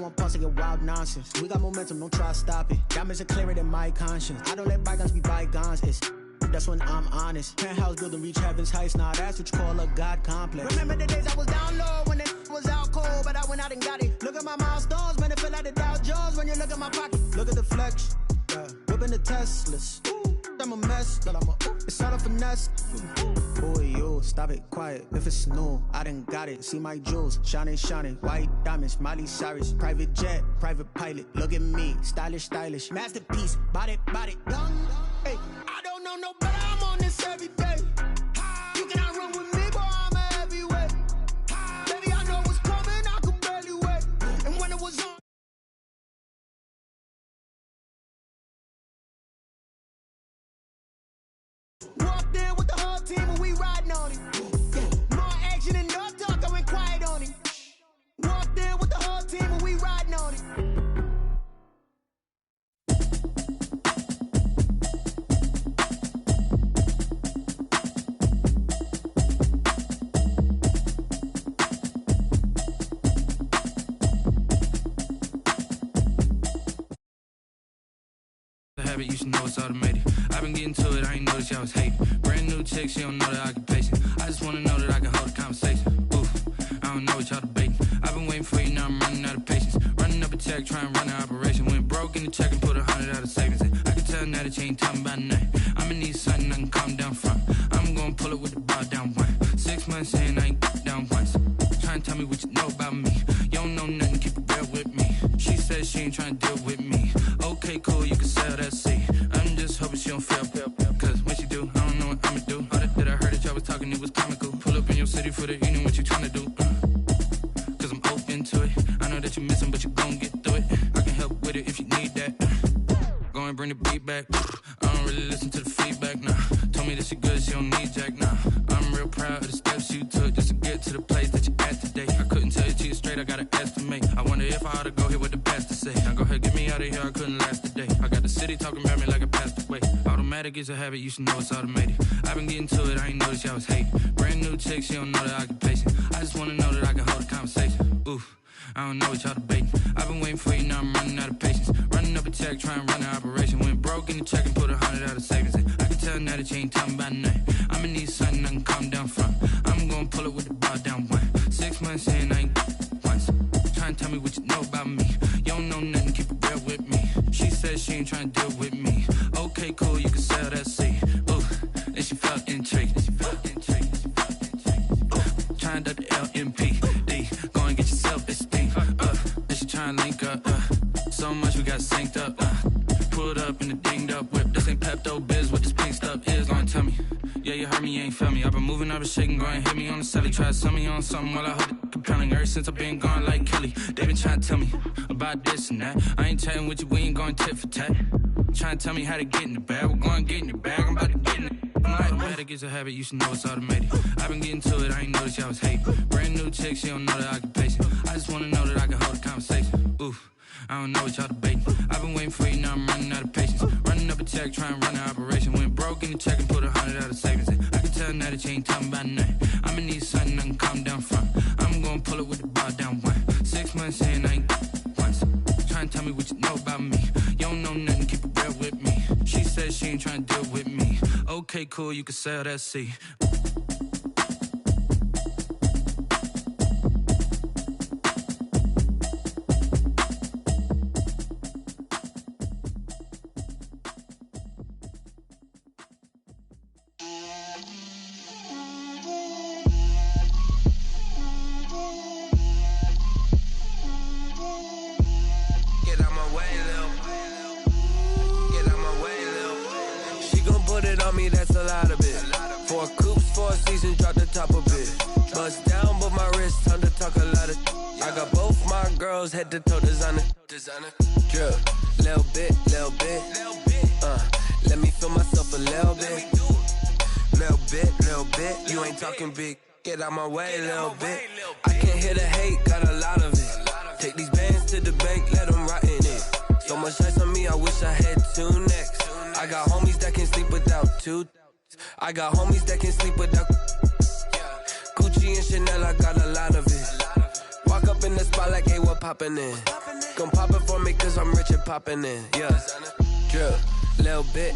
on pause to get wild nonsense. We got momentum, don't try to stop it. Diamonds are clearer than my conscience. I don't let bygones be bygones. It's that's when I'm honest. Penthouse building, reach heaven's heights. Nah, that's what you call a God complex. Remember the days I was down low when it was out cold, but I went out and got it. Look at my milestones, man, it feel like the Dow Jones when you look at my pocket. Look at the flex, yeah. Whipping the Teslas. Ooh, I'm a mess, but it's all a finesse. Boy, you stop it, quiet. If it's new, I done got it. See my jewels, shining, shining. White diamonds, Miley Cyrus. Private jet, private pilot. Look at me, stylish, stylish. Masterpiece, body, young. Hey, I don't know no better. I'm on this every day. You cannot run with me, boy. I'm a heavyweight. Baby, I know what's coming. I could barely wait. And when it was on. Walked in with the whole team and we riding on it. Yeah. More action and no talk, I went quiet on it. Walked in with the whole team and we riding on it. You should know it's automated. I've been getting to it, I ain't noticed y'all was hating. Brand new chick, she don't know the occupation. I just wanna know that I can hold a conversation. Oof, I don't know what y'all debating. I've been waiting for you, now I'm running out of patience. Running up a check, trying to run an operation. Went broke in the check and put 100 out of savings in. I can tell now that you ain't talking about nothing. I'ma need something I can calm down from. I'm gonna pull it with the bar down one. 6 months in, I ain't down once. Trying to tell me what you know about me. You don't know nothing, keep it real with me. She says she ain't trying to deal with me. Okay, cool, you can sell that seat. I'm just hoping she don't fail. Cause when she do, I don't know what I'ma do. All that I heard that y'all was talking, it was comical. Pull up in your city for the evening, what you trying to do? Cause I'm open to it. I know that you're missing, but you gon' get through it. I can help with it if you need that. Go and bring the beat back. I don't really listen to the feedback, nah. Told me that she good, she don't need jack, nah. I'm real proud of the steps you took just to get to the place that you at today. I couldn't tell you to you straight, I gotta estimate. I wonder if I ought to go here with the best to say. Now go ahead, get me out of here, I couldn't last a day. I got the city talking about me like I passed away. Automatic is a habit, you should know it's automated. I've been getting to it, I ain't noticed y'all was hating. Brand new chick, she don't know the occupation. I just wanna know that I can hold a conversation. Oof, I don't know what y'all debating. I've been waiting for you, now I'm running out of patience. Running up a check, trying to run an operation. Went broke in the check and put 100 out of savings in. I can tell now that you ain't talking about nothing. I'ma need something I can calm down from. I'm gonna pull it with the bar down one. 6 months in, I ain't once. Trying to tell me what you know about me. You don't know nothing, keep it real with me. She says she ain't trying to deal with me. Okay, cool, you can sell that seat. Ooh, and she felt intrigued. Trying to the LMPD. Go and get your self-esteem. And she trying to link up. So much we got synced up. Pulled up in the dinged up whip. This ain't Pepto-Biz, what this pink stuff is. Gonna tell me. Yeah, you heard me, you ain't feel me. I've been moving, I've been shaking, go and hit me on the celly. Try to sell me on something while I hold it compelling. Ever since I've been gone like Kelly, they been trying to tell me about this and that. I ain't chatting with you, we ain't going tit for tat. Trying to tell me how to get in the bag. We're going to get in the bag, I'm about to get in it. Automatic is a habit, you should know it's automated. I've been getting to it, I ain't noticed y'all was hating. Brand new chick, she don't know the occupation. I just wanna know that I can hold a conversation. Oof, I don't know what y'all debating. I've been waiting for you, now I'm running out of patience. Running up a check, trying to run an operation. Went broke in the check and put 100 out of savings in. I can tell now that you ain't talking about nothing. I'ma need something I can calm down from. I'm gonna pull it with the bar down one. 6 months in, I ain't once. Trying to tell me what you know about me. You don't know nothing, keep it real with me. She says she ain't trying to deal with me. Okay, cool, you can sell that seat. That's a lot of it. 4 coops, 4 seasons, drop the top of it. Bust down, but my wrist, time to talk a lot of. I got both my girls, head to toe designer. Drip, little bit. Let me feel myself a little bit. Little bit. You ain't talking big. Get out my way, little bit. I can't hear the hate, got a lot of it. Take these bands to the bank, let them rot in it. So much ice on me, I wish I had 2 necks. I got homies that can sleep without 2. I got homies that can sleep without Gucci and Chanel, I got a lot of it. Walk up in the spot like, hey, what poppin' in? gon' pop it for me cause I'm rich and poppin' in, yeah. Drip, little bit,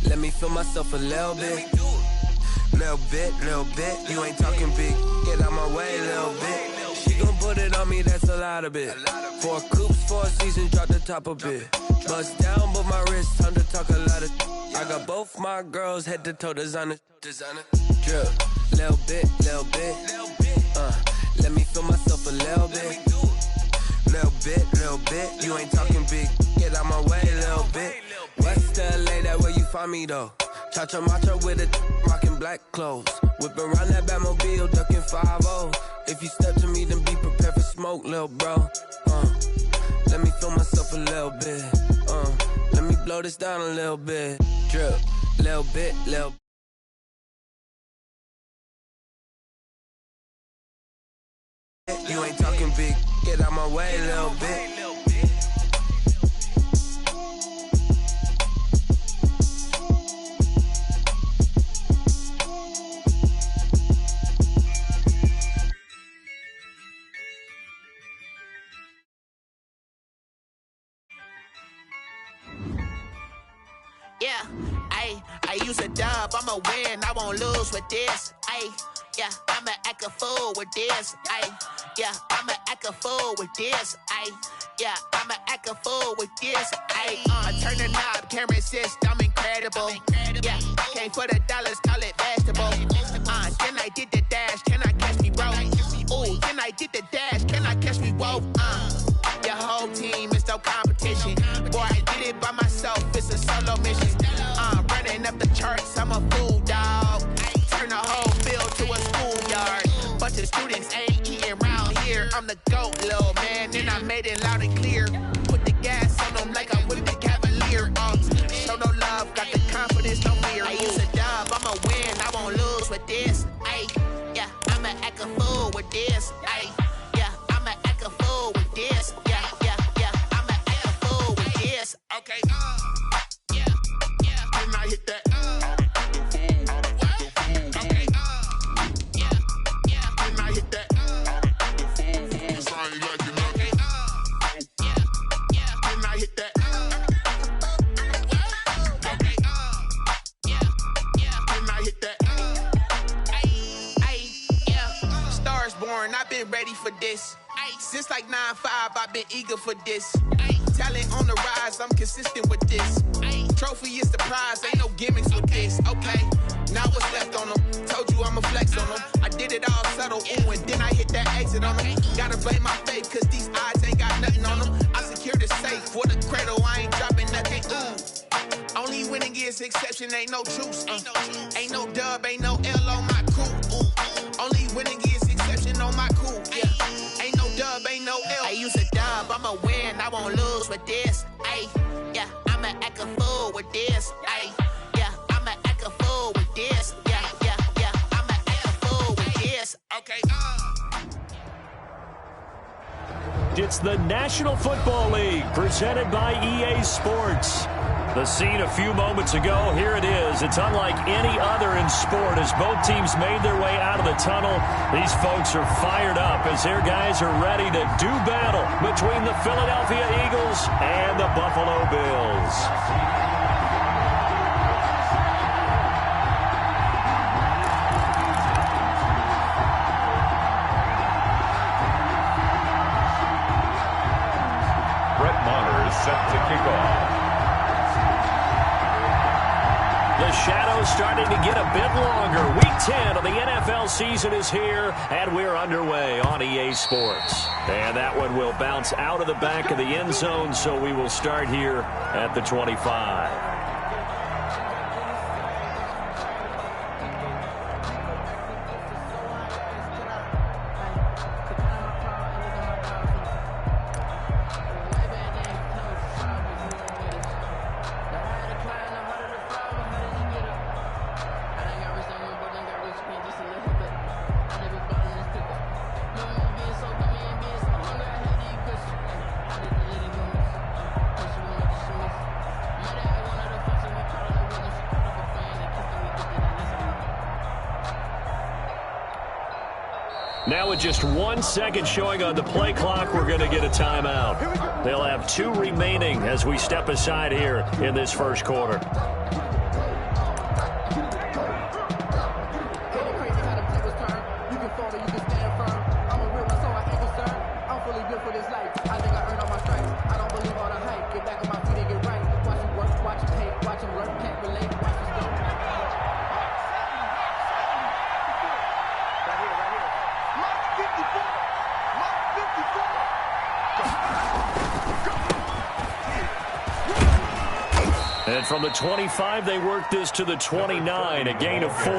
let me feel myself a little bit. Little bit, you ain't talking big, get out my way, little bit. She gon' put it on me, that's a lot of it. 4 coops, 4 seasons, drop the top a bit. Bust down, but my wrist, time to talk a lot of. I got both my girls, head to toe designer. Drip, little bit, let me feel myself a little bit. Little bit, you ain't talking big, get out my way, little bit. West LA, that where you find me though. Cha-cha macha with it, rockin' black clothes. Whippin' around that Batmobile, duckin' 5-0. If you step to me, then be prepared for smoke, lil' bro. Let me feel myself a little bit. Let me blow this down a little bit. Drip, little bit, You ain't talking big, get out my way, little bit. Yeah, I use a dub, I'ma win, I won't lose with this. Yeah, I'ma act a fool with this. Yeah, I'ma act a fool with this. Yeah, I'ma act a fool with this. Turn the knob, camera assist, I'm incredible. Yeah, came for the dollars, call it vegetable. Then I did the dash, can I catch me, bro? Ooh, then I did the dash, can I catch me, whoa? Your whole team is no competition. Boy, I did it by myself, it's a solo mission. Running up the charts, I'm a fool, dog. Turn the whole field to a schoolyard. Bunch of students ain't eating round here. I'm the GOAT, little man, and I made it loud and clear. Put the gas on them like I'm with the Cavalier. Show no love, got the confidence, no fear. I use a dub, I'ma win, I won't lose with this. Yeah, I'ma act a fool with this. Yeah, I'ma act a fool with this. Yeah, I'ma act a fool with this. Okay, yeah, can I hit that? Okay, yeah, can I hit that? Cause I ain't like it. Okay, yeah, can I hit that? Okay, yeah, can I hit that? Yeah, Stars born, I've been ready for this. Since like 9-5, I've been eager for this. Talent on the rise, I'm consistent with this. Trophy is the prize, ain't no gimmicks with this. Okay, now what's left on them? Told you I'ma flex on them. I did it all subtle, ooh, and then I hit that exit on them. Gotta blame my faith, cause these odds ain't got nothing on them. I secure the safe for the cradle, I ain't dropping nothing, ooh. Only winning is exception, ain't no truce. Ain't no dub, ain't no L on my crew. Only winning is exception on my crew. Yeah, ain't no dub, ain't no L. I use a dub, I'ma win, I won't lose with this. Yeah, I'ma act a fool with this. Yeah, I'ma act a fool with this. Yeah, I'ma act a fool with this. Okay, It's the National Football League presented by EA Sports. The scene a few moments ago, here it is. It's unlike any other in sport as both teams made their way out of the tunnel. These folks are fired up as their guys are ready to do battle between the Philadelphia Eagles and the Buffalo Bills. Set to kick off. The shadow's starting to get a bit longer. Week 10 of the NFL season is here, and we're underway on EA Sports. And that one will bounce out of the back of the end zone, so we will start here at the 25. Now with just 1 second showing on the play clock, we're going to get a timeout. They'll have 2 remaining as we step aside here in this first quarter. And from the 25, they work this to the 29, a gain of 4.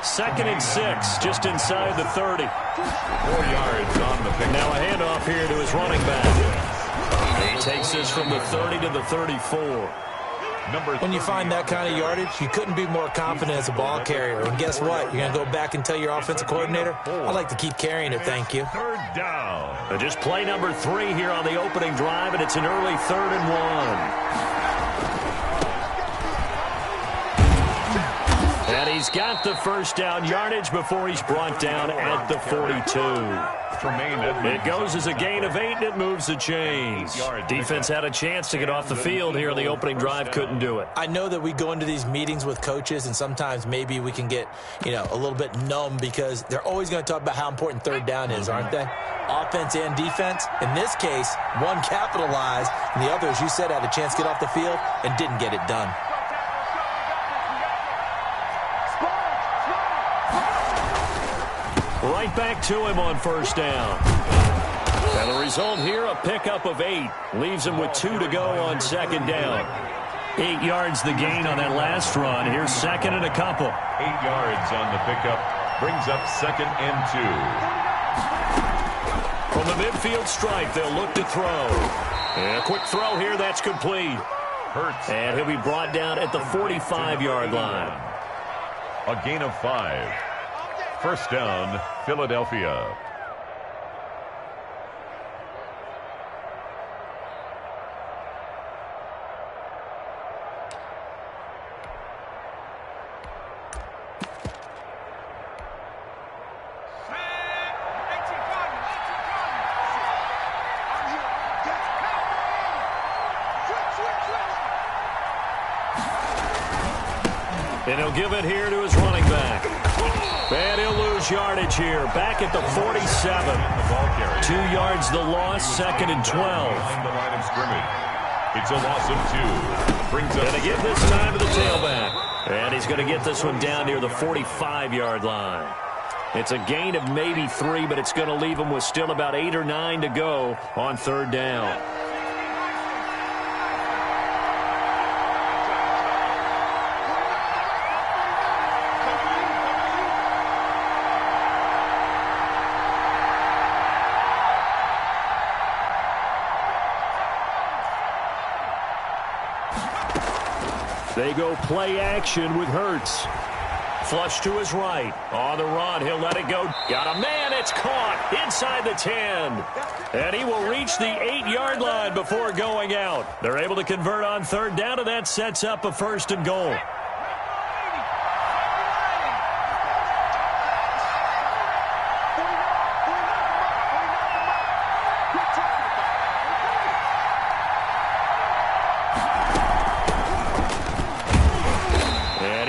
2nd and 6, just inside the 30. 4 yards on the pick. Now a handoff here to his running back. He takes this from the 30 to the 34. When you find that kind of yardage, you couldn't be more confident as a ball carrier. And guess what? You're going to go back and tell your offensive coordinator, I'd like to keep carrying it, thank you. Third down. Just play number 3 here on the opening drive, and it's an early 3rd and 1. And he's got the first down yardage before he's brought down at the 42. It goes as a gain of 8, and it moves the chains. Defense had a chance to get off the field here in the opening drive, couldn't do it. I know that we go into these meetings with coaches, and sometimes maybe we can get, a little bit numb because they're always going to talk about how important 3rd down is, aren't they? Offense and defense. In this case, one capitalized, and the other, as you said, had a chance to get off the field and didn't get it done. Right back to him on first down. And the result here, a pickup of 8. Leaves him with 2 to go on 2nd down. 8 yards the gain on that last run. Here's 2nd and a couple. 8 yards on the pickup. Brings up 2nd and 2. From the midfield stripe, they'll look to throw. And a quick throw here, that's complete. Hurts. And he'll be brought down at the 45-yard line. A gain of 5. First down, Philadelphia. And he'll give it here to his running back. And he'll lose yardage here. Back at the 47. 2 yards the loss, 2nd and 12. The line of scrimmage. It's a loss of 2. Brings up. Going to give this time to the tailback. And he's going to get this one down near the 45-yard line. It's a gain of maybe 3, but it's going to leave him with still about 8 or 9 to go on 3rd down. They go play action with Hurts. Flush to his right. On the run, he'll let it go. Got a man, it's caught inside the 10. And he will reach the 8-yard line before going out. They're able to convert on 3rd down, and that sets up a 1st and goal.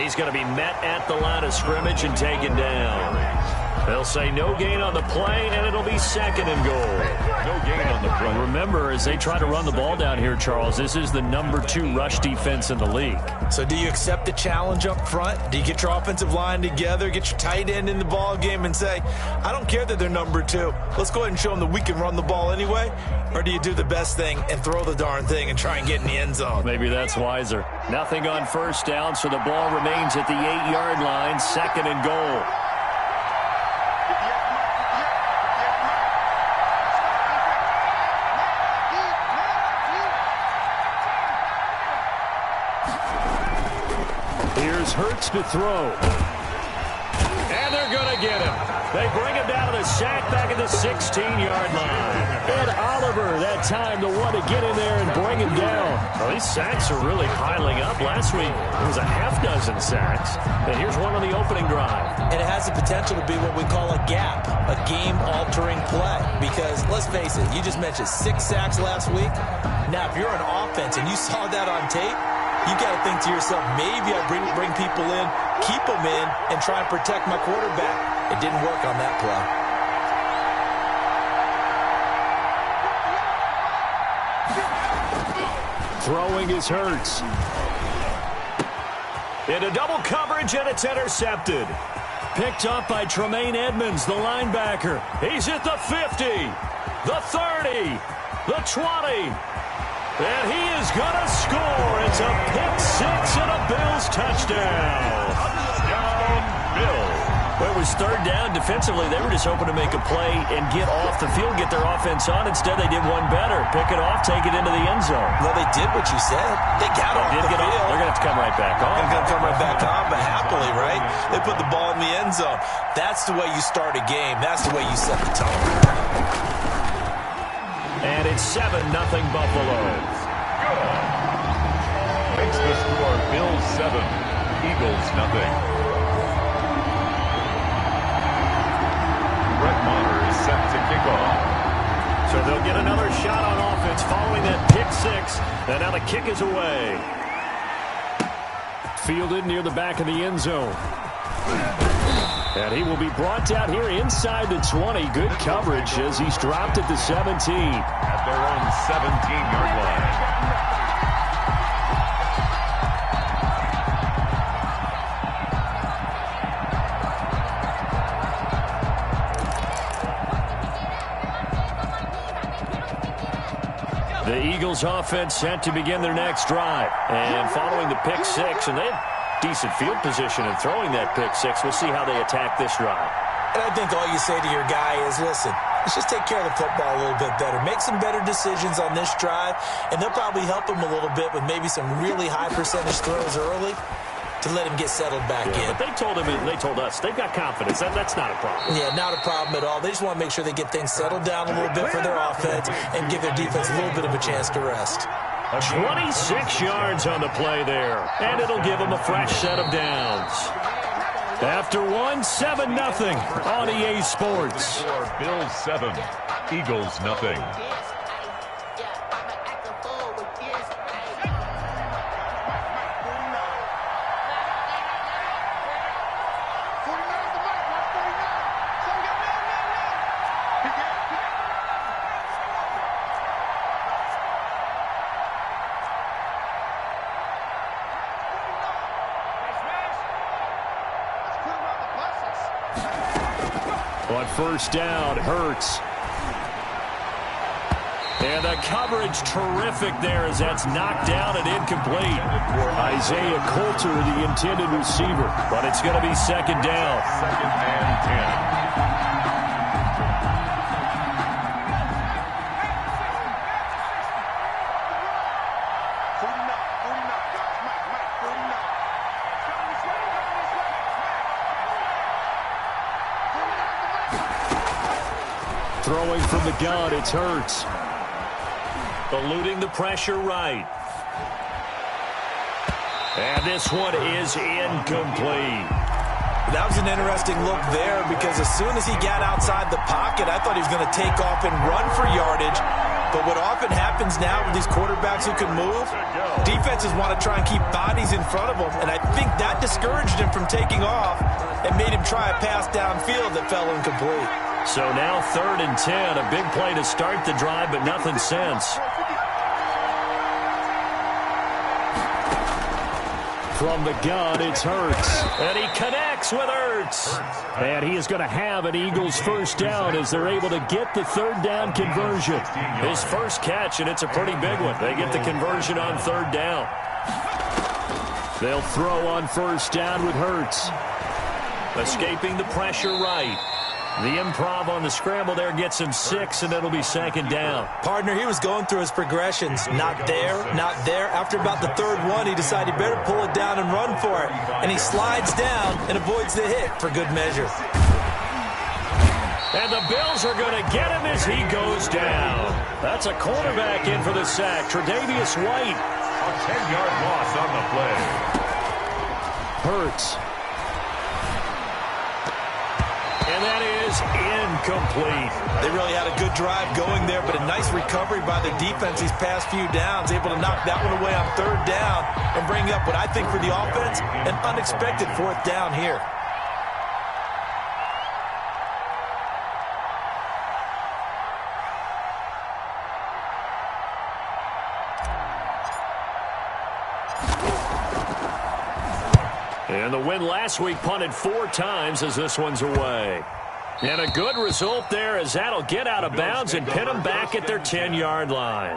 He's going to be met at the line of scrimmage and taken down. They'll say no gain on the play, and it'll be 2nd and goal. No gain on the play. Remember, as they try to run the ball down here, Charles, this is the number 2 rush defense in the league. So do you accept the challenge up front? Do you get your offensive line together, get your tight end in the ball game and say, I don't care that they're number 2. Let's go ahead and show them that we can run the ball anyway? Or do you do the best thing and throw the darn thing and try and get in the end zone? Maybe that's wiser. Nothing on 1st down, so the ball remains at the 8-yard line, 2nd and goal. Here's Hurts to throw. And they're going to get him. They bring him down to the sack back at the 16-yard line. And Oliver, that that time, the one to get in there and bring him down. Well, these sacks are really piling up. Last week, it was a half dozen sacks. And here's one on the opening drive. And it has the potential to be what we call a gap, a game-altering play. Because, let's face it, you just mentioned 6 sacks last week. Now, if you're an offense and you saw that on tape, you got to think to yourself, maybe I bring people in, keep them in, and try and protect my quarterback. It didn't work on that play. Throwing is Hurts. Into double coverage, and it's intercepted. Picked up by Tremaine Edmonds, the linebacker. He's at the 50, the 30, the 20. And he is going to score. It's a pick 6 and a Bills touchdown. Touchdown, Bills. Well, it was third down. Defensively, they were just hoping to make a play and get off the field, get their offense on. Instead, they did one better. Pick it off, take it into the end zone. Well, they did what you said. They got off the field. They're going to have to come right back on. They're going to come right back on, but happily, right? They put the ball in the end zone. That's the way you start a game. That's the way you set the tone. And it's 7-0 Buffalo. Good. Makes the score Bills 7, Eagles 0. Brett Maher is set to kick off. So they'll get another shot on offense following that pick 6. And now the kick is away. Fielded near the back of the end zone. And he will be brought down here inside the 20. Good coverage as he's dropped at the 17. At their own 17-yard line. The Eagles offense set to begin their next drive. And following the pick 6, and they have decent field position in throwing that pick 6. We'll see how they attack this drive. And I think all you say to your guy is, listen, let's just take care of the football a little bit better. Make some better decisions on this drive, and they'll probably help him a little bit with maybe some really high percentage throws early to let him get settled back in. But they told him, they told us, they've got confidence. That's not a problem. Yeah, not a problem at all. They just want to make sure they get things settled down a little bit for their offense and give their defense a little bit of a chance to rest. 26 yards on the play there, and it'll give them a fresh set of downs. After 7-0 on EA Sports. Bills 7, Eagles 0. On first down, Hurts. And the coverage terrific there as that's knocked down and incomplete. Isaiah Coulter, the intended receiver. But it's going to be second down. 2nd and 10. Throwing from the gun, it's Hurts. Eluding the pressure right. And this one is incomplete. That was an interesting look there because as soon as he got outside the pocket, I thought he was going to take off and run for yardage. But what often happens now with these quarterbacks who can move, defenses want to try and keep bodies in front of them. And I think that discouraged him from taking off and made him try a pass downfield that fell incomplete. So now 3rd and 10, a big play to start the drive, but nothing since. From the gun, it's Hurts. And he connects with Hurts. And he is going to have an Eagles first down as they're able to get the 3rd down conversion. His first catch, and it's a pretty big one. They get the conversion on 3rd down. They'll throw on first down with Hurts. Escaping the pressure right. The improv on the scramble there gets him 6, and it'll be second down. Partner, he was going through his progressions. Not there, not there. After about the 3rd one, he decided he better pull it down and run for it. And he slides down and avoids the hit for good measure. And the Bills are going to get him as he goes down. That's a cornerback in for the sack, Tre'Davious White. A 10-yard loss on the play. Hurts. And that is incomplete. They really had a good drive going there, but a nice recovery by the defense these past few downs, able to knock that one away on 3rd down and bring up what I think for the offense, an unexpected 4th down here. And the win last week punted 4 times as this one's away. And a good result there as that'll get out of bounds and pin them back at their 10-yard line.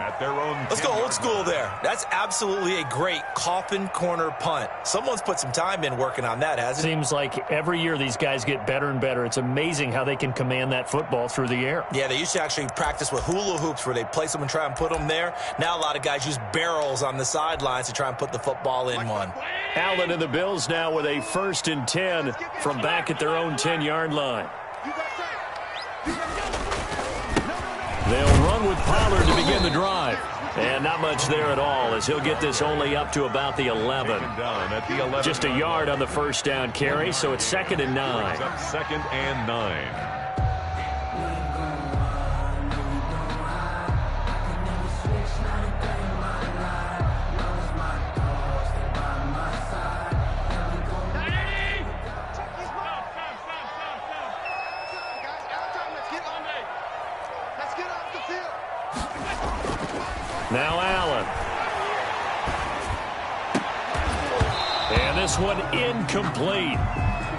Let's go old school there. That's absolutely a great coffin corner punt. Someone's put some time in working on that, hasn't it? Seems like every year these guys get better and better. It's amazing how they can command that football through the air. Yeah, they used to actually practice with hula hoops where they place them and try and put them there. Now a lot of guys use barrels on the sidelines to try and put the football in one. Allen and the Bills now with a 1st and 10 from back at their own 10-yard line. They'll run with Pollard to begin the drive. And not much there at all as he'll get this only up to about the 11. Just a yard on the 1st down carry, so it's 2nd and 9. 2nd and 9. Now Allen. And this one incomplete.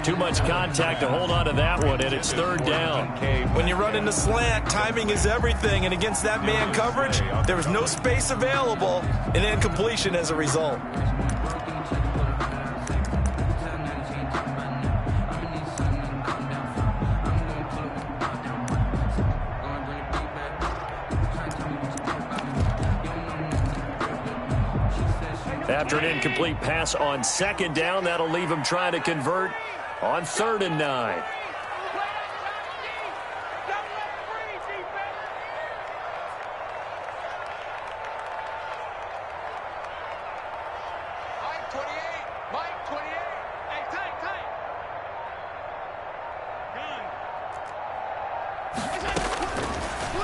Too much contact to hold on to that one, and it's 3rd down. When you run into slant, timing is everything, and against that man coverage, there was no space available, and incompletion as a result. After an incomplete pass on 2nd down, that'll leave him trying to convert on 3rd and 9.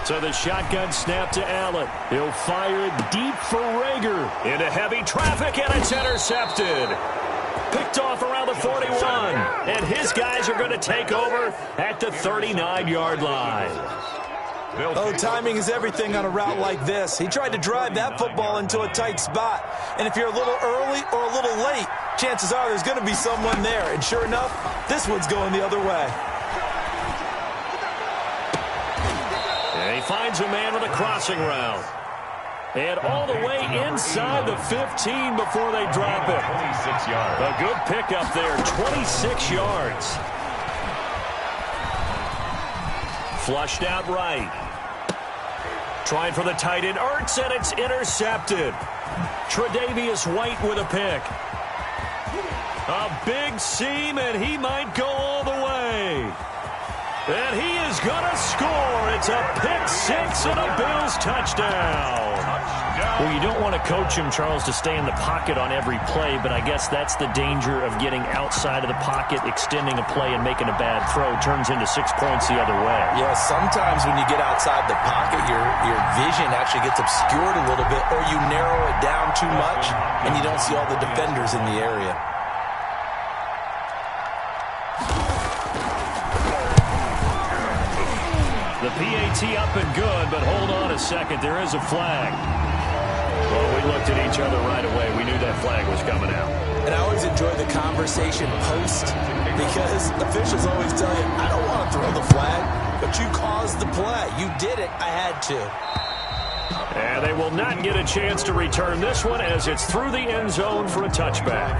So the shotgun snap to Allen. He'll fire it deep for Rager. Into heavy traffic, and it's intercepted. Picked off around the 41. And his guys are going to take over at the 39-yard line. Oh, timing is everything on a route like this. He tried to drive that football into a tight spot. And if you're a little early or a little late, chances are there's going to be someone there. And sure enough, this one's going the other way. And he finds a man with a crossing route. And all the way inside the 15 before they drop it. 26 yards. A good pickup there, 26 yards. Flushed out right. Trying for the tight end, Ertz, and it's intercepted. Tre'Davious White with a pick. A big seam, and he might go all the way. And he is going to score. It's a pick six and a Bills touchdown. Well, you don't want to coach him, Charles, to stay in the pocket on every play, but I guess that's the danger of getting outside of the pocket, extending a play, and making a bad throw. Turns into 6 points the other way. Yeah, sometimes when you get outside the pocket, your vision actually gets obscured a little bit, or you narrow it down too much, and you don't see all the defenders in the area. The PAT up and good, but hold on a second. There is a flag. Well, we looked at each other right away. We knew that flag was coming out. And I always enjoy the conversation post because officials always tell you, I don't want to throw the flag, but you caused the play. You did it. I had to. And they will not get a chance to return this one as it's through the end zone for a touchback.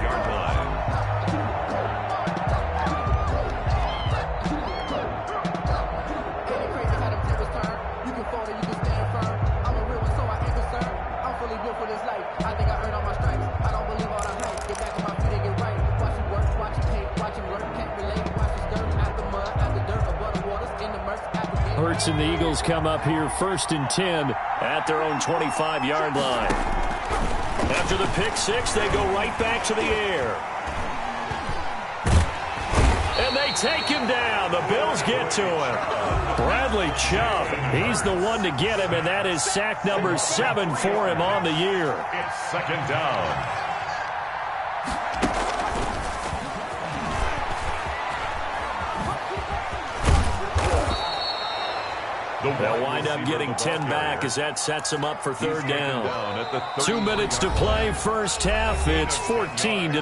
Hurts and the Eagles come up here 1st and 10 at their own 25-yard line. After the pick six, they go right back to the air. And they take him down. The Bills get to him. Bradley Chubb, he's the one to get him, and that is sack number 7 for him on the year. It's second down. They'll wind up getting 10 back as that sets him up for third down. 2 minutes to play, first half. It's 14-0.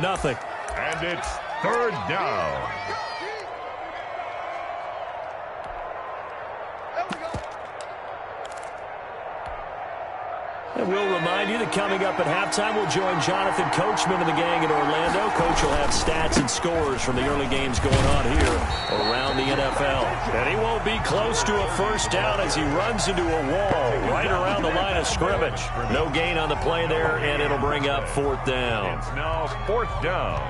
And it's third down. And we'll remind you that coming up at halftime, we'll join Jonathan Coachman and the gang in Orlando. Coach will have stats and scores from the early games going on here around the NFL. And he won't be close to a first down as he runs into a wall right around the line of scrimmage. No gain on the play there, and it'll bring up fourth down. It's now fourth down.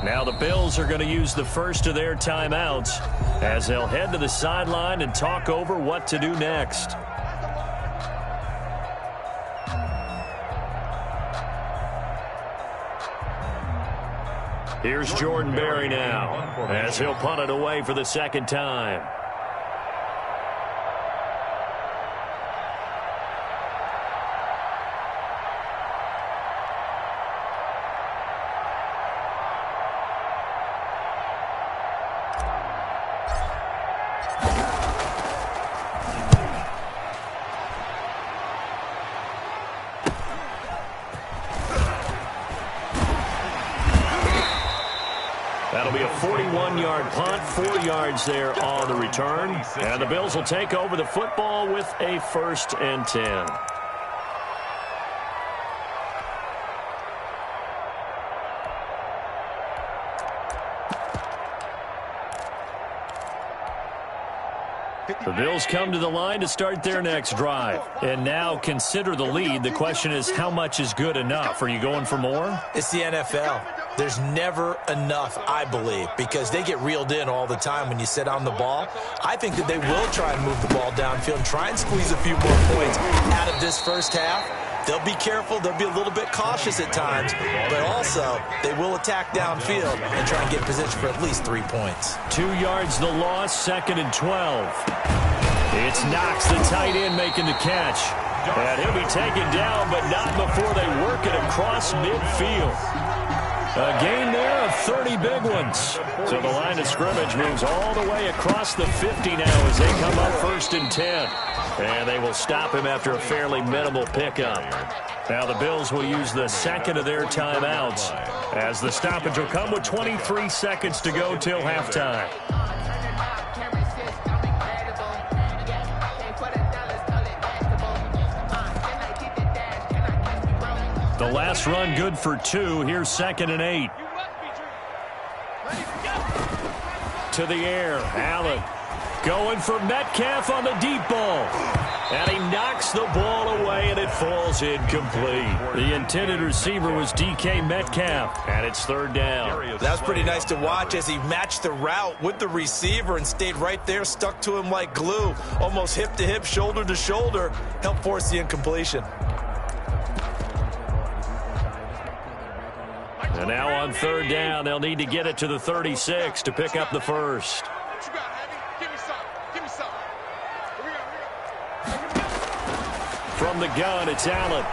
Now the Bills are going to use the first of their timeouts as they'll head to the sideline and talk over what to do next. Here's Jordan Berry now as he'll punt it away for the second time. That'll be a 41-yard punt, 4 yards there on the return. And the Bills will take over the football with a 1st and 10. The Bills come to the line to start their next drive. And now consider the lead. The question is, how much is good enough? Are you going for more? It's the NFL. There's never enough, I believe, because they get reeled in all the time when you sit on the ball. I think that they will try and move the ball downfield and try and squeeze a few more points out of this first half. They'll be careful. They'll be a little bit cautious at times, but also they will attack downfield and try and get position for at least 3 points. 2 yards the loss, 2nd and 12. It's Knox, the tight end, making the catch. And he'll be taken down, but not before they work it across midfield. A gain there of 30 big ones. So the line of scrimmage moves all the way across the 50 now as they come up 1st and 10. And they will stop him after a fairly minimal pickup. Now the Bills will use the second of their timeouts as the stoppage will come with 23 seconds to go till halftime. The last run good for 2. Here's 2nd and 8. To the air. Allen going for Metcalf on the deep ball. And he knocks the ball away, and it falls incomplete. The intended receiver was DK Metcalf, and it's 3rd down. That's pretty nice to watch as he matched the route with the receiver and stayed right there, stuck to him like glue, almost hip to hip, shoulder to shoulder, helped force the incompletion. And now on 3rd down, they'll need to get it to the 36 to pick up the first. From the gun, it's Allen.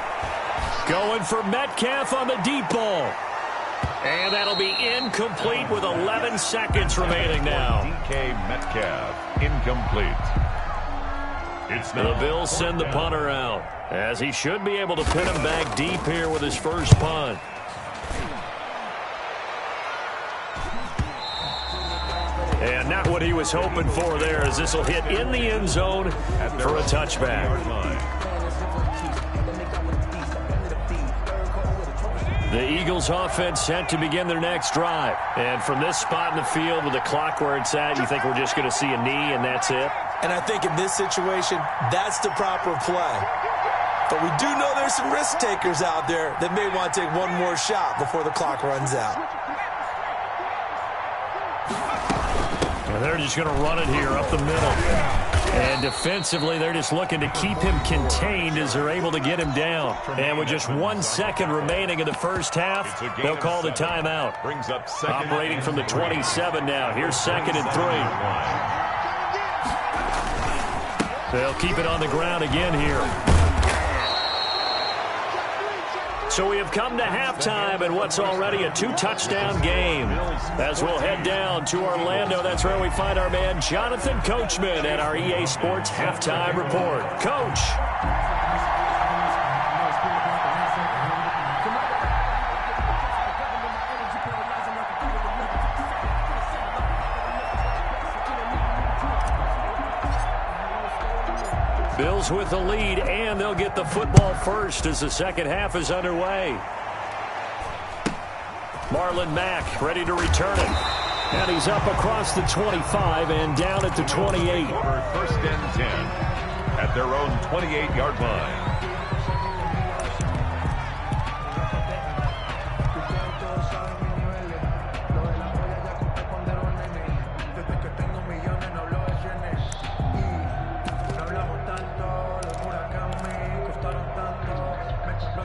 Going for Metcalf on the deep ball. And that'll be incomplete with 11 seconds remaining now. DK Metcalf, incomplete. The Bills send the punter out, as he should be able to pin him back deep here with his first punt. And not what he was hoping for there, as this will hit in the end zone for a touchback. The Eagles offense set to begin their next drive. And from this spot in the field with the clock where it's at, you think we're just going to see a knee and that's it? And I think in this situation, that's the proper play. But we do know there's some risk takers out there that may want to take one more shot before the clock runs out. And they're just going to run it here up the middle. And defensively, they're just looking to keep him contained as they're able to get him down. And with just 1 second remaining in the first half, they'll call the timeout. Operating from the 27 now. Here's 2nd and 3. They'll keep it on the ground again here. So we have come to halftime in what's already a 2-touchdown game. As we'll head down to Orlando, that's where we find our man Jonathan Coachman at our EA Sports Halftime Report. Coach. Bills with the lead, and they'll get the football first as the second half is underway. Marlon Mack ready to return it. And he's up across the 25 and down at the 28. First and 10 at their own 28-yard line.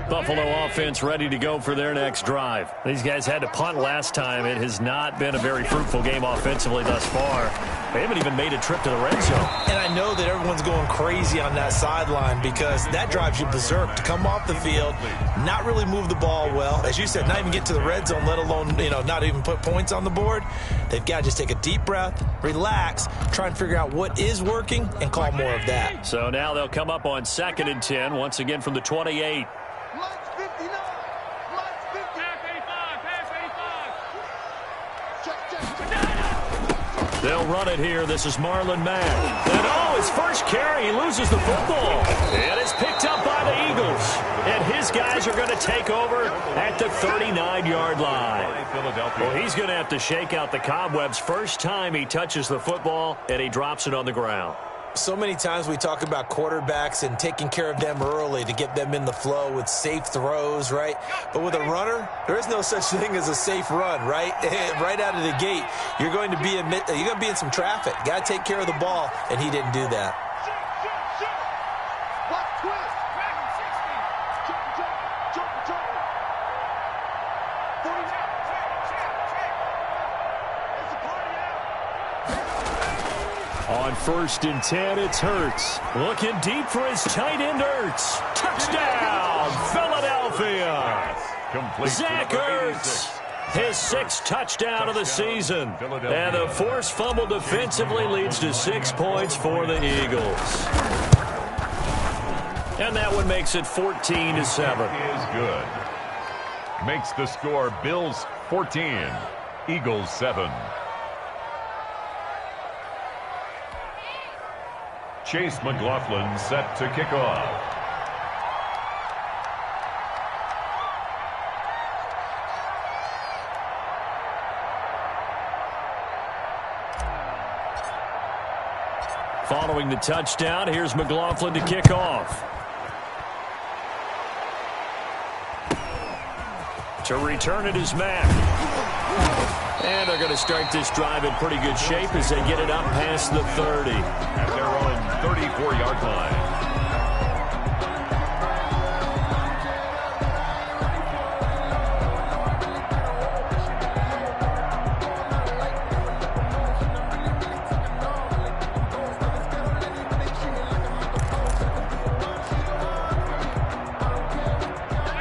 Buffalo offense ready to go for their next drive. These guys had to punt last time. It has not been a very fruitful game offensively thus far. They haven't even made a trip to the red zone. And I know that everyone's going crazy on that sideline because that drives you berserk to come off the field, not really move the ball well. As you said, not even get to the red zone, let alone, not even put points on the board. They've got to just take a deep breath, relax, try and figure out what is working, and call more of that. So now they'll come up on 2nd and 10, once again from the 28. They'll run it here. This is Marlon Mack. And his first carry, he loses the football. And it's picked up by the Eagles. And his guys are going to take over at the 39-yard line. Well, he's going to have to shake out the cobwebs first time he touches the football, and he drops it on the ground. So many times we talk about quarterbacks and taking care of them early to get them in the flow with safe throws, right? But with a runner, there is no such thing as a safe run, right? Right out of the gate, you're going to be in some traffic. You got to take care of the ball, and he didn't do that. On 1st and 10, it's Hurts. Looking deep for his tight end, Hurts. Touchdown, Philadelphia. Zach Ertz, his 6th touchdown of the season. And the forced fumble defensively leads to 6 points for the Eagles. And that one makes it 14-7. Is good. Makes the score Bills 14, Eagles 7. Chase McLaughlin set to kick off. Following the touchdown, here's McLaughlin to kick off. To return it is Mack. And they're going to start this drive in pretty good shape as they get it up past the 30. At their own 34-yard line.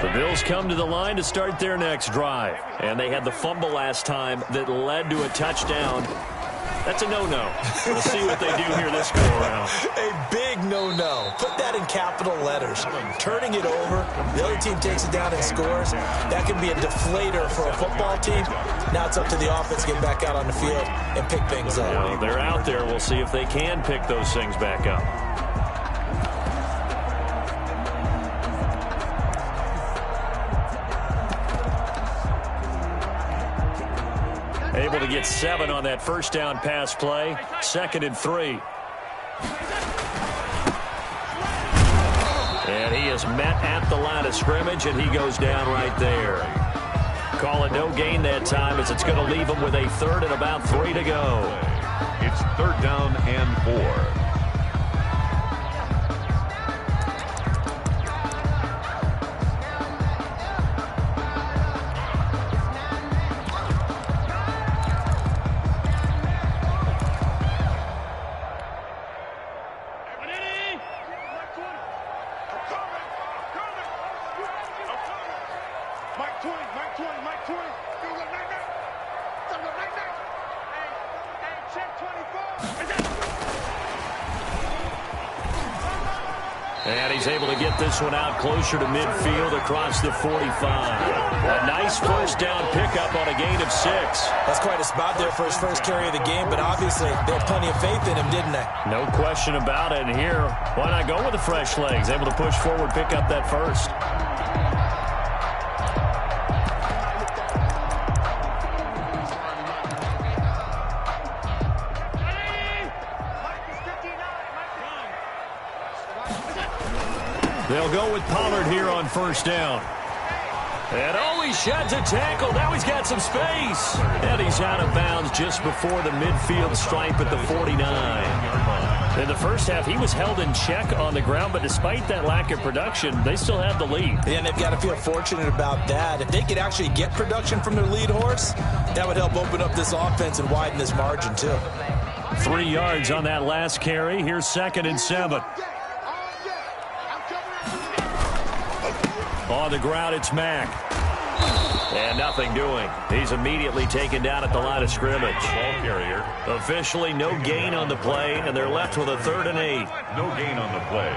The Bills come to the line to start their next drive. And they had the fumble last time that led to a touchdown. That's a no-no. We'll see what they do here this go-around. A big no-no. Put that in capital letters. Turning it over, the other team takes it down and scores. That can be a deflator for a football team. Now it's up to the offense to get back out on the field and pick things up. Well, they're out there. We'll see if they can pick those things back up. Able to get 7 on that first down pass play. 2nd and 3. And he is met at the line of scrimmage, and he goes down right there. Call it no gain that time, as it's going to leave him with a 3rd and about 3 to go. It's 3rd down and 4. And he's able to get this one out closer to midfield across the 45. A nice first down pickup on a gain of 6. That's quite a spot there for his first carry of the game, but obviously they had plenty of faith in him, didn't they? No question about it. And here, why not go with the fresh legs? Able to push forward, pick up that first. They'll go with Pollard here on first down. And he shot to tackle. Now he's got some space. And he's out of bounds just before the midfield stripe at the 49. In the first half, he was held in check on the ground, but despite that lack of production, they still have the lead. And they've got to feel fortunate about that. If they could actually get production from their lead horse, that would help open up this offense and widen this margin, too. 3 yards on that last carry. Here's 2nd and 7. On the ground, it's Mack. And nothing doing. He's immediately taken down at the line of scrimmage. Ball carrier. Officially no gain on the play, and they're left with a 3rd and 8. No gain on the play.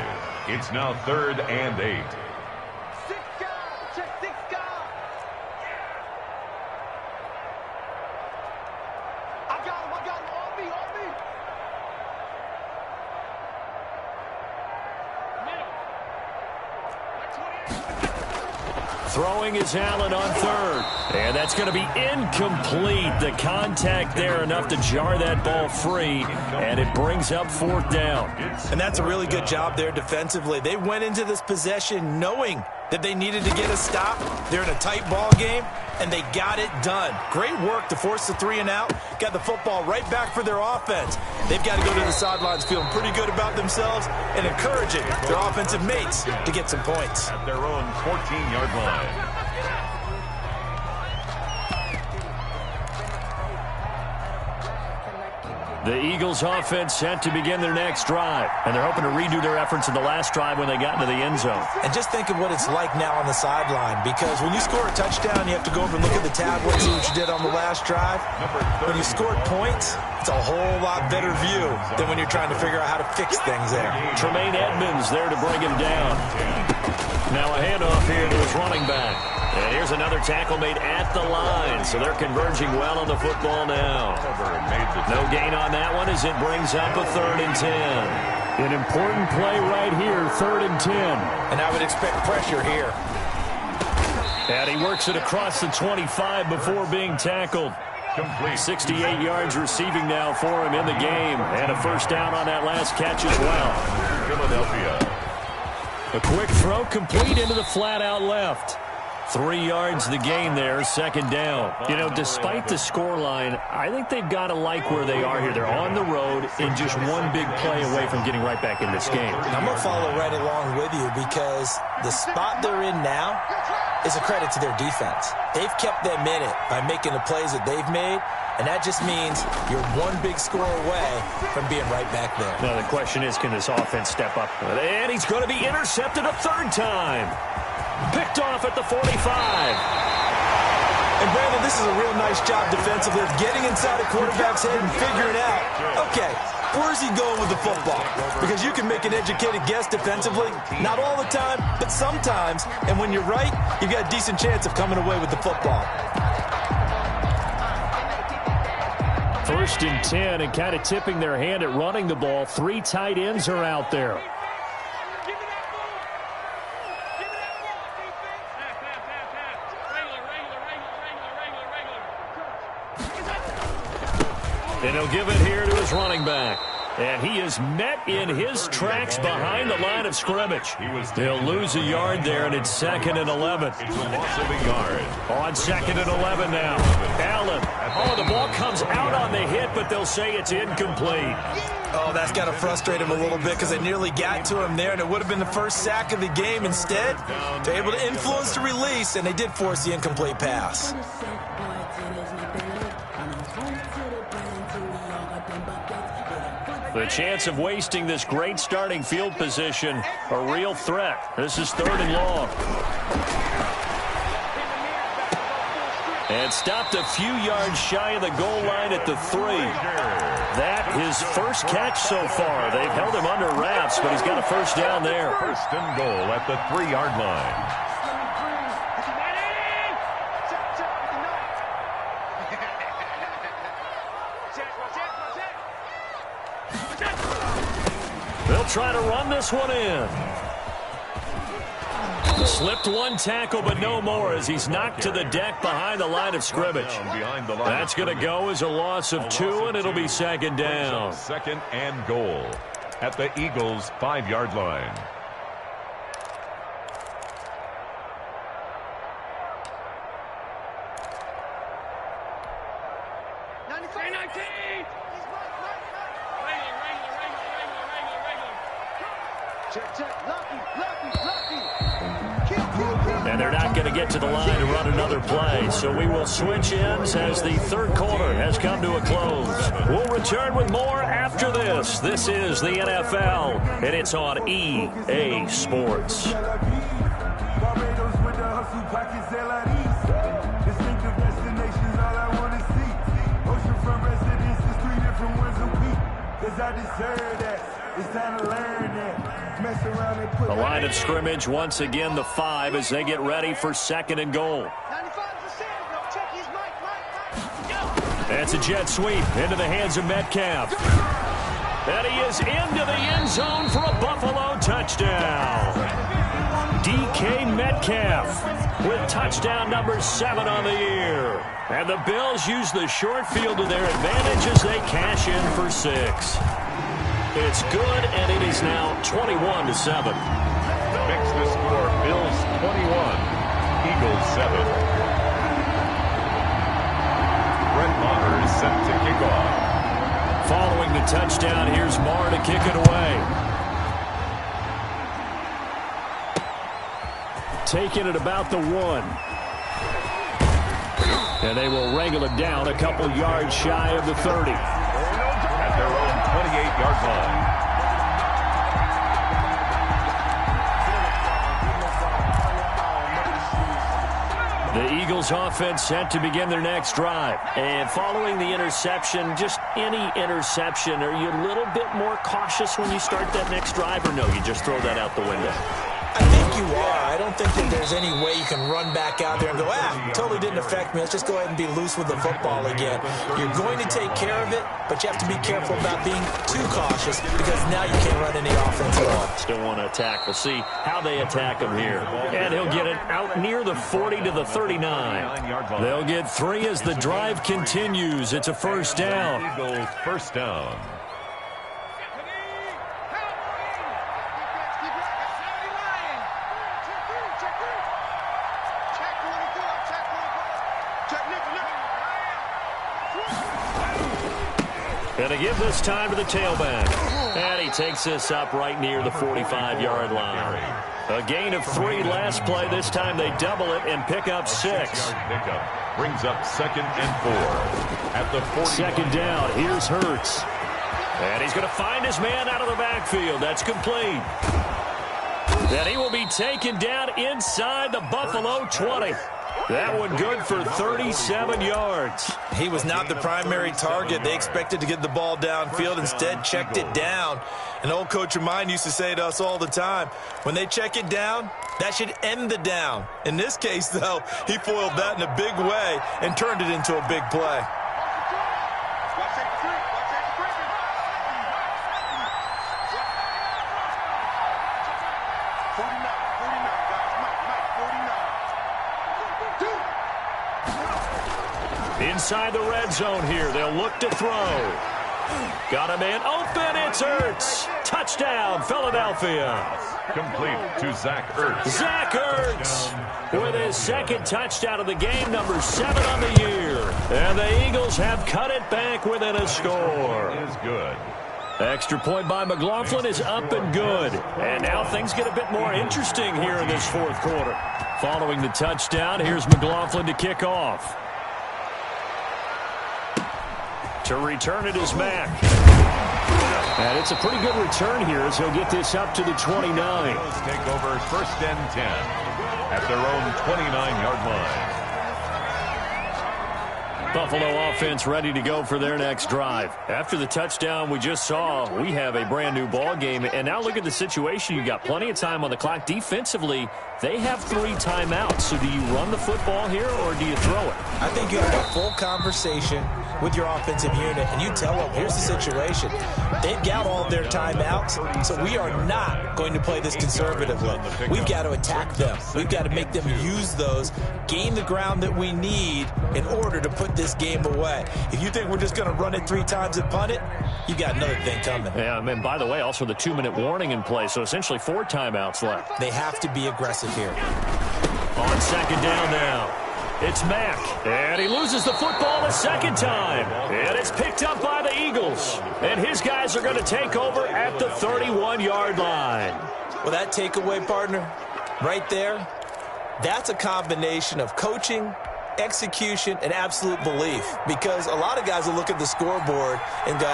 It's now 3rd and 8. Throwing is Allen on 3rd. And that's going to be incomplete. The contact there enough to jar that ball free. And it brings up 4th down. And that's a really good job there defensively. They went into this possession knowing that they needed to get a stop. They're in a tight ball game, and they got it done. Great work to force the 3 and out. Got the football right back for their offense. They've got to go to the sidelines feeling pretty good about themselves and encouraging their offensive mates to get some points. At their own 14-yard line. The Eagles offense set to begin their next drive. And they're hoping to redo their efforts in the last drive when they got into the end zone. And just think of what it's like now on the sideline, because when you score a touchdown, you have to go over and look at the tablet, see what you did on the last drive. When you scored points, it's a whole lot better view than when you're trying to figure out how to fix things there. Tremaine Edmonds there to bring him down. Now a handoff here to his running back. And here's another tackle made at the line, so they're converging well on the football now. No gain on that one as it brings up a 3rd and 10. An important play right here, 3rd and 10. And I would expect pressure here. And he works it across the 25 before being tackled. 68 yards receiving now for him in the game. And a first down on that last catch as well. Philadelphia. A quick throw complete into the flat out left. 3 yards the gain there, 2nd down. You know, despite the scoreline, I think they've got to like where they are here. They're on the road and just one big play away from getting right back in this game. I'm going to follow right along with you because the spot they're in now is a credit to their defense. They've kept them in it by making the plays that they've made, and that just means you're one big score away from being right back there. Now the question is, can this offense step up? And he's going to be intercepted a 3rd time. Picked off at the 45. And Brandon, this is a real nice job defensively of getting inside a quarterback's head and figuring out, okay, where's he going with the football? Because you can make an educated guess defensively, not all the time, but sometimes. And when you're right, you've got a decent chance of coming away with the football. 1st and 10, and kind of tipping their hand at running the ball. 3 tight ends are out there. And he'll give it here to his running back. And he is met in his tracks behind the line of scrimmage. They'll lose a yard there, and it's 2nd and 11. It's a loss of a yard. On 2nd and 11 now. Allen. Oh, the ball comes out on the hit, but they'll say it's incomplete. Oh, that's got to frustrate him a little bit because they nearly got to him there, and it would have been the first sack of the game. Instead, they're able to influence the release, and they did force the incomplete pass. The chance of wasting this great starting field position, a real threat. This is 3rd and long. And stopped a few yards shy of the goal line at the 3. That his first catch so far. They've held him under wraps, but he's got a first down there. 1st and goal at the 3-yard line. They'll try to run this one in. Slipped one tackle, but no more as he's knocked to the deck behind the line of scrimmage. That's going to go as a loss of 2, and it'll be 2nd down. 2nd and goal at the Eagles' 5-yard line. And they're not going to get to the line to run another play, so we will switch ends as the 3rd quarter has come to a close. We'll return with more after this. This is the NFL, and it's on EA Sports. The line of scrimmage once again the 5 as they get ready for 2nd and goal. That's a jet sweep into the hands of Metcalf. And he is into the end zone for a Buffalo touchdown. DK Metcalf with touchdown number 7 on the year. And the Bills use the short field to their advantage as they cash in for 6. It's good, and it is now 21-7. Makes the score Bills 21, Eagles 7. Brett Maher is set to kick off. Following the touchdown, here's Maher to kick it away. Taking it about the 1. And they will wrangle it down a couple yards shy of the 30. At their own 28-yard line. The Eagles offense set to begin their next drive. And following the interception, just any interception, are you a little bit more cautious when you start that next drive, or no, you just throw that out the window? I think you are. I don't think that there's any way you can run back out there and go, totally didn't affect me. Let's just go ahead and be loose with the football again. You're going to take care of it, but you have to be careful about being too cautious because now you can't run any offense at all. Still want to attack. We'll see how they attack him here. And he'll get it out near the 40 to the 39. They'll get 3 as the drive continues. It's a first down. Eagles first down. And to give this time to the tailback. And he takes this up right near the 45-yard line. A gain of 3 last play. This time they double it and pick up 6. Pickup brings up 2nd and 4. At the 40. 2nd down. Here's Hurts. And he's going to find his man out of the backfield. That's complete. Then he will be taken down inside the Buffalo 20. That one good for 37 yards. He was not the primary target. They expected to get the ball downfield. Instead, checked it down. An old coach of mine used to say to us all the time, when they check it down, that should end the down. In this case, though, he foiled that in a big way and turned it into a big play. Inside the red zone here. They'll look to throw. Got a man open. It's Ertz. Touchdown, Philadelphia. Complete to Zach Ertz. Zach Ertz with his second touchdown of the game, number 7 on the year. And the Eagles have cut it back within a score. Is good. Extra point by McLaughlin is up and good. And now things get a bit more interesting here in this fourth quarter. Following the touchdown, here's McLaughlin to kick off. To return it is Mack. And it's a pretty good return here as he'll get this up to the 29. Let's take over 1st and 10 at their own 29-yard line. Buffalo offense ready to go for their next drive. After the touchdown we just saw, we have a brand new ball game. And now look at the situation. You got plenty of time on the clock. Defensively, they have 3 timeouts. So do you run the football here or do you throw it? I think you have a full conversation with your offensive unit, and you tell them, here's the situation. They've got all of their timeouts, so we are not going to play this conservatively. We've got to attack them. We've got to make them use those, gain the ground that we need in order to put this game away. If you think we're just going to run it 3 times and punt it, you got another thing coming. Yeah, and by the way, also the 2-minute warning in play, so essentially 4 timeouts left. They have to be aggressive here. On 2nd down now. It's Mack, and he loses the football a second time. And it's picked up by the Eagles. And his guys are going to take over at the 31-yard line. Well, that takeaway, partner, right there, that's a combination of coaching, execution, and absolute belief. Because a lot of guys will look at the scoreboard and go,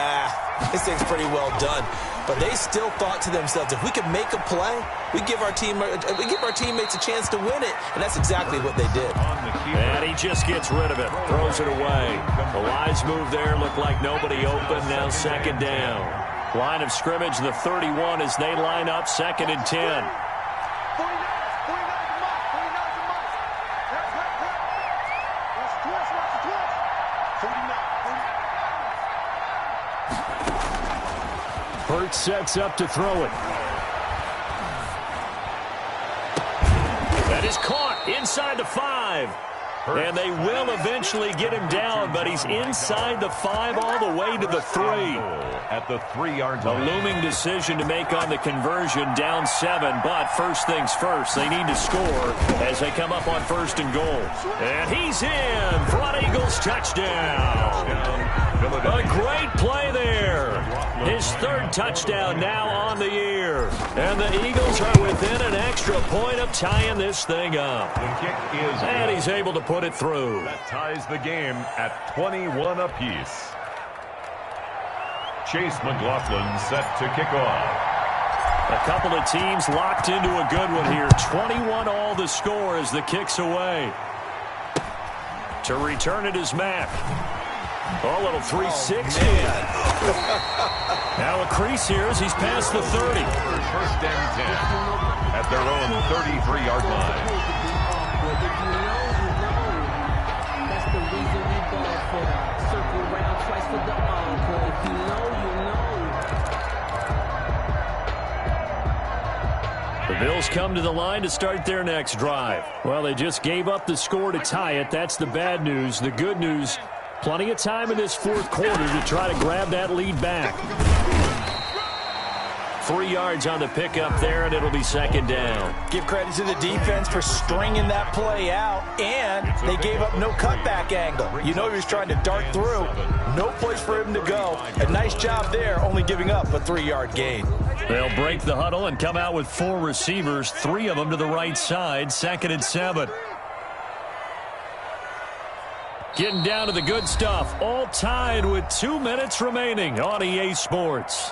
this thing's pretty well done. But they still thought to themselves, if we could make a play, we give our teammates a chance to win it. And that's exactly what they did. And he just gets rid of it, throws it away. The lines move there, look like nobody open. Now 2nd down. Line of scrimmage, the 31 as they line up 2nd and 10. Hurts sets up to throw it. That is caught inside the 5. And they will eventually get him down, but he's inside the 5 all the way to the 3. At the 3-yard line. A looming decision to make on the conversion, down 7. But first things first, they need to score as they come up on 1st and goal. And he's in for an Eagles touchdown. A great play there. His 3rd touchdown now on the year. And the Eagles are within an extra point of tying this thing up. The kick is and he's able to put it through. That ties the game at 21 apiece. Chase McLaughlin set to kick off. A couple of teams locked into a good one here. 21 all the score as the kick's away. To return it is Mack. A little 3-6. Now a crease here as he's past the 30. 1st and 10 at their own 33-yard line. That's the reason we ball for. Circle around twice for the encore. If you know, you know. The Bills come to the line to start their next drive. Well, they just gave up the score to tie it. That's the bad news. The good news, plenty of time in this 4th quarter to try to grab that lead back. 3 yards on the pickup there, and it'll be 2nd down. Give credit to the defense for stringing that play out, and they gave up no cutback angle. You know he was trying to dart through. No place for him to go. A nice job there, only giving up a 3-yard gain. They'll break the huddle and come out with 4 receivers, 3 of them to the right side, 2nd and 7. Getting down to the good stuff, all tied with 2 minutes remaining on EA Sports.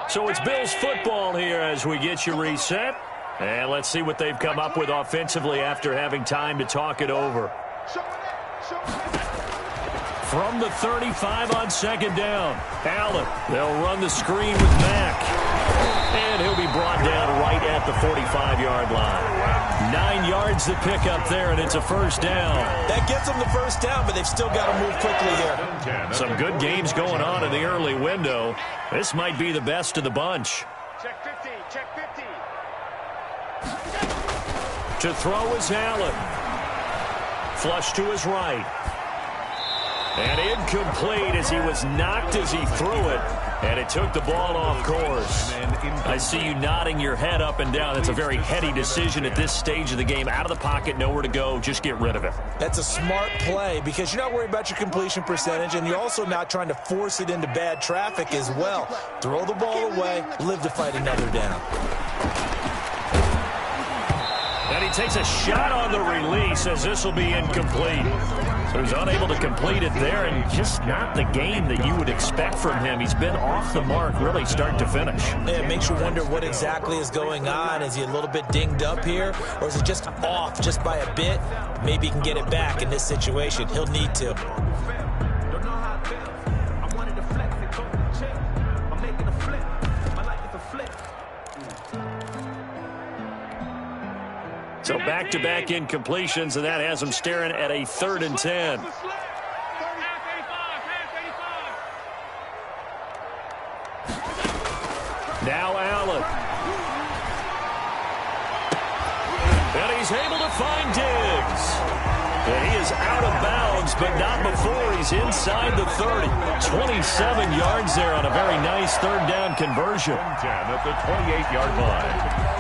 So it's Bills football here as we get you reset. And let's see what they've come up with offensively after having time to talk it over. From the 35 on 2nd down, Allen. They'll run the screen with Mack. And he'll be brought down right at the 45-yard line. 9 yards to pick up there, and it's a 1st down. That gets them the 1st down, but they've still got to move quickly here. Some good games going on in the early window. This might be the best of the bunch. Check 50, check 50. To throw is Allen. Flush to his right. And incomplete as he was knocked as he threw it. And it took the ball off course. I see you nodding your head up and down. That's a very heady decision at this stage of the game. Out of the pocket, nowhere to go. Just get rid of it. That's a smart play because you're not worried about your completion percentage, and you're also not trying to force it into bad traffic as well. Throw the ball away, live to fight another down. And he takes a shot on the release as this will be incomplete. So he's unable to complete it there, and just not the game that you would expect from him. He's been off the mark really start to finish. Yeah, it makes you wonder what exactly is going on. Is he a little bit dinged up here, or is it just off just by a bit? Maybe he can get it back in this situation. He'll need to. So back-to-back incompletions, and that has him staring at a 3rd and 10. Now Allen. And he's able to find Diggs. And he is out of bounds, but not before he's inside the 30. 27 yards there on a very nice 3rd down conversion. 10 at the 28-yard line.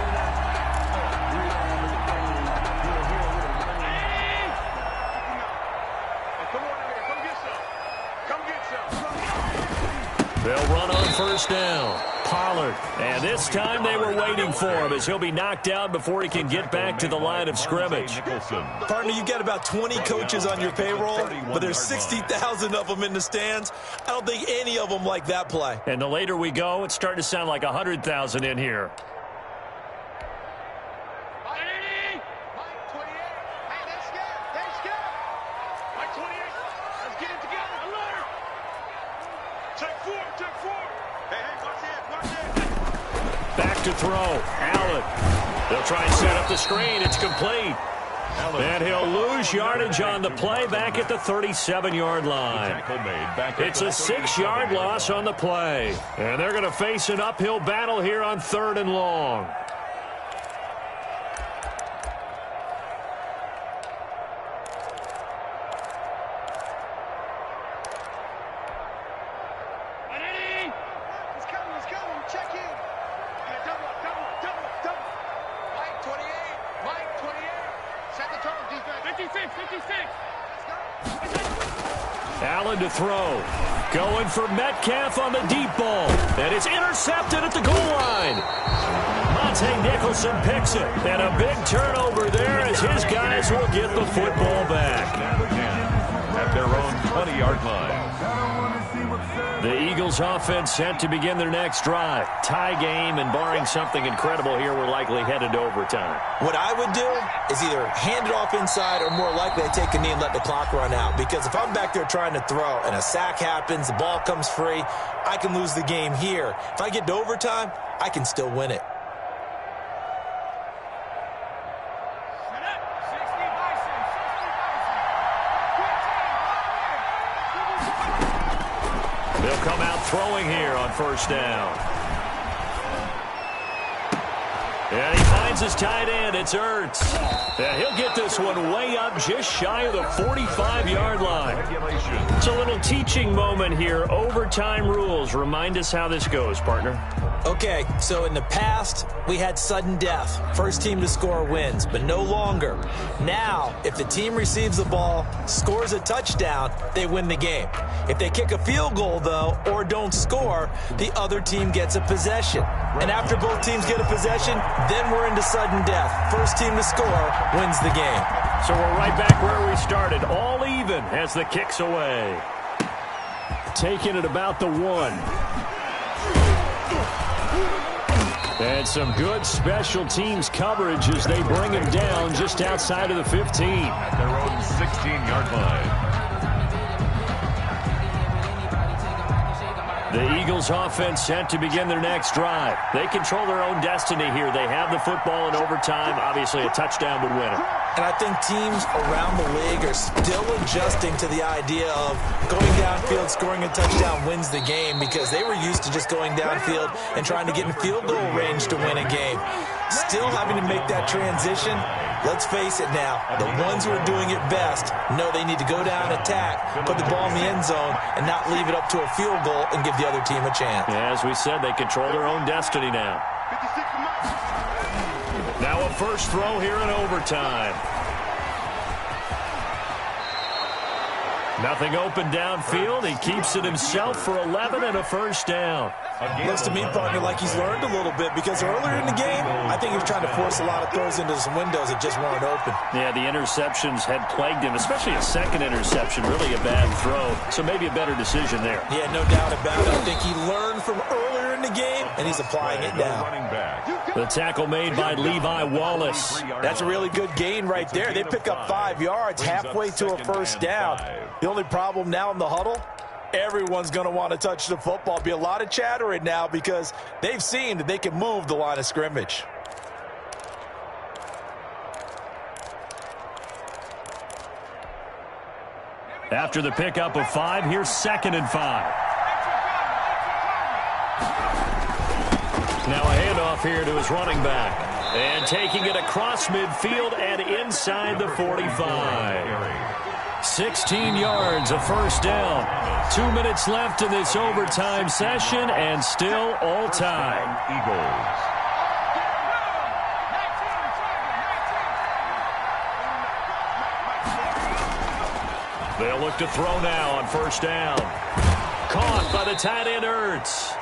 They'll run on 1st down. Pollard. And this time they were waiting for him as he'll be knocked down before he can get back to the line of scrimmage. Partner, you've got about 20 coaches on your payroll, but there's 60,000 of them in the stands. I don't think any of them like that play. And the later we go, it's starting to sound like 100,000 in here. Back to throw. Allen. They'll try and set up the screen. It's complete. And he'll lose yardage on the play back at the 37-yard line. It's a 6-yard loss on the play. And they're going to face an uphill battle here on 3rd and long. Allen to throw. Going for Metcalf on the deep ball. And it's intercepted at the goal line. Monte Nicholson picks it. And a big turnover there as his guys will get the football back. At their own 20-yard line. The Eagles offense set to begin their next drive. Tie game, and barring something incredible here, we're likely headed to overtime. What I would do is either hand it off inside or more likely I take a knee and let the clock run out. Because if I'm back there trying to throw and a sack happens, the ball comes free, I can lose the game here. If I get to overtime, I can still win it. They'll come out throwing here on 1st down. And he finds his tight end. It's Ertz. And he'll get this one way up just shy of the 45-yard line. It's a little teaching moment here. Overtime rules. Remind us how this goes, partner. Okay, so in the past, we had sudden death. First team to score wins, but no longer. Now, if the team receives the ball, scores a touchdown, they win the game. If they kick a field goal, though, or don't score, the other team gets a possession. And after both teams get a possession, then we're into sudden death. First team to score wins the game. So we're right back where we started, all even as the kick's away. Taking it about the 1. And some good special teams coverage as they bring him down just outside of the 15. At their own 16-yard line. The Eagles offense set to begin their next drive. They control their own destiny here. They have the football in overtime. Obviously, a touchdown would win it. And I think teams around the league are still adjusting to the idea of going downfield, scoring a touchdown wins the game, because they were used to just going downfield and trying to get in field goal range to win a game. Still having to make that transition. let's face it now, the ones who are doing it best know they need to go down, attack, put the ball in the end zone, and not leave it up to a field goal and give the other team a chance. Yeah, as we said, they control their own destiny now. Now a first throw here in overtime. Nothing open downfield. He keeps it himself for 11 and a first down. Looks to me, partner, like he's learned a little bit because earlier in the game, I think he was trying to force a lot of throws into some windows that just weren't open. Yeah, the interceptions had plagued him, especially a second interception, really a bad throw. So maybe a better decision there. Yeah, no doubt about it. I think he learned from earlier in the game, and he's applying it now. The tackle made by Levi Wallace. That's a really good gain right there. They pick up 5 yards halfway to a first down. The only problem now in the huddle, everyone's going to want to touch the football. Be a lot of chattering now because they've seen that they can move the line of scrimmage. After the pickup of 5, here's 2nd and 5. Now a handoff here to his running back. And taking it across midfield and inside the 45. 16 yards, a first down. 2 minutes left in this overtime session, and still all time. Eagles. They'll look to throw now on first down. Caught by the tight end, Ertz.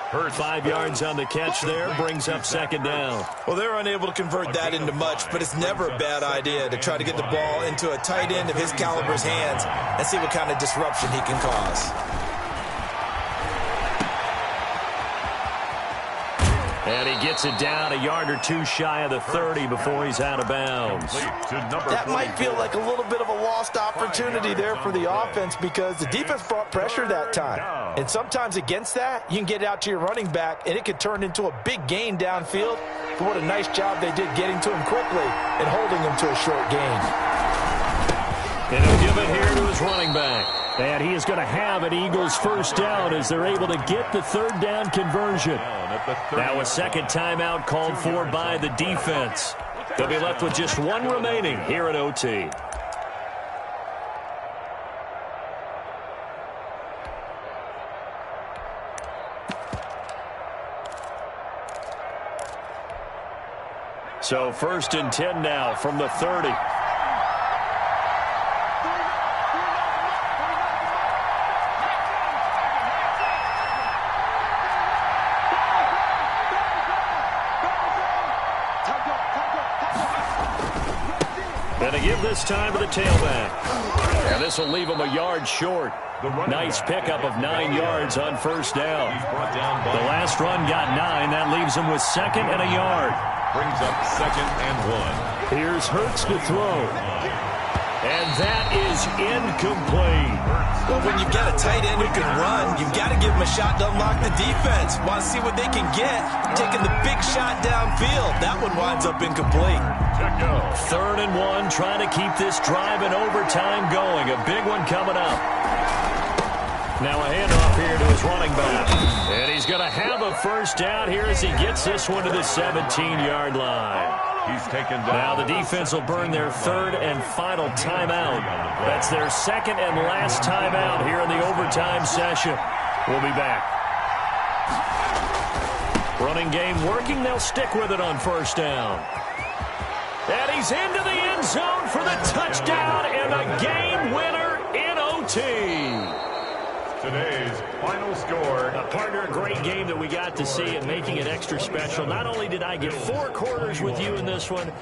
5 yards on the catch there, brings up 2nd down. Well, they're unable to convert that into much, but it's never a bad idea to try to get the ball into a tight end of his caliber's hands and see what kind of disruption he can cause. And he gets it down a yard or two shy of the 30 before he's out of bounds. That might feel like a little bit of a lost opportunity there for the offense because the defense brought pressure that time. And sometimes against that, you can get it out to your running back, and it could turn into a big gain downfield. But what a nice job they did getting to him quickly and holding him to a short gain. And he'll give it here to his running back. And he is going to have an Eagles first down as they're able to get the 3rd down conversion. Now a second timeout called for by the defense. They'll be left with just 1 remaining here at OT. So 1st and 10 now from the 30. And a give this time to the tailback. And this will leave him a yard short. Nice pickup of 9 yards on first down. The last run got 9. That leaves him with 2nd and a yard. Brings up 2nd and 1. Here's Hurts to throw. And that is incomplete. Well, when you've got a tight end who can run, you've got to give him a shot to unlock the defense. Want to see what they can get. Taking the big shot downfield. That one winds up incomplete. 3rd and 1, trying to keep this drive in overtime going. A big one coming up. Now a handoff here to his running back. And he's going to have a first down here as he gets this one to the 17-yard line. He's taken down. Now the defense will burn their 3rd and final timeout. That's their 2nd and last timeout here in the overtime session. We'll be back. Running game working. They'll stick with it on first down. And he's into the end zone for the touchdown and a game winner in OT. Today's final score. Partner, a great game that we got to see and making it extra special. Not only did I get 4 quarters with you in this one,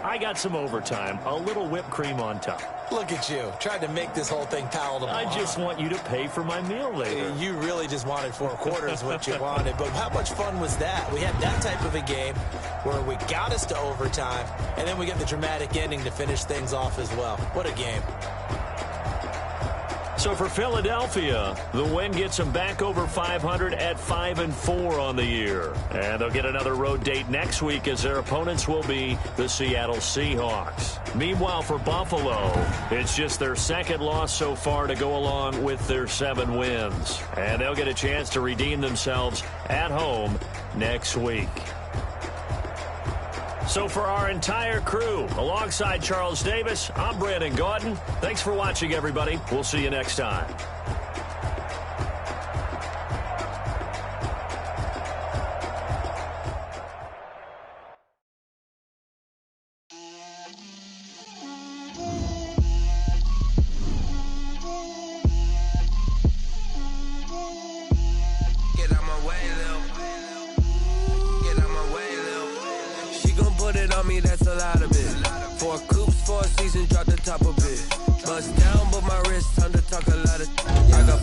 I got some overtime, a little whipped cream on top. Look at you, tried to make this whole thing palatable. I just want you to pay for my meal later. You really just wanted 4 quarters, what you wanted. But how much fun was that? We had that type of a game where we got us to overtime, and then we get the dramatic ending to finish things off as well. What a game. So for Philadelphia, the win gets them back over 500 at 5-4 on the year. And they'll get another road date next week as their opponents will be the Seattle Seahawks. Meanwhile, for Buffalo, it's just their 2nd loss so far to go along with their 7 wins. And they'll get a chance to redeem themselves at home next week. So for our entire crew, alongside Charles Davis, I'm Brandon Gaudin. Thanks for watching, everybody. We'll see you next time. That's a lot of it. 4 coops, 4 seasons, drop the top of it. Bust down, but my wrist, time to talk a lot of. I got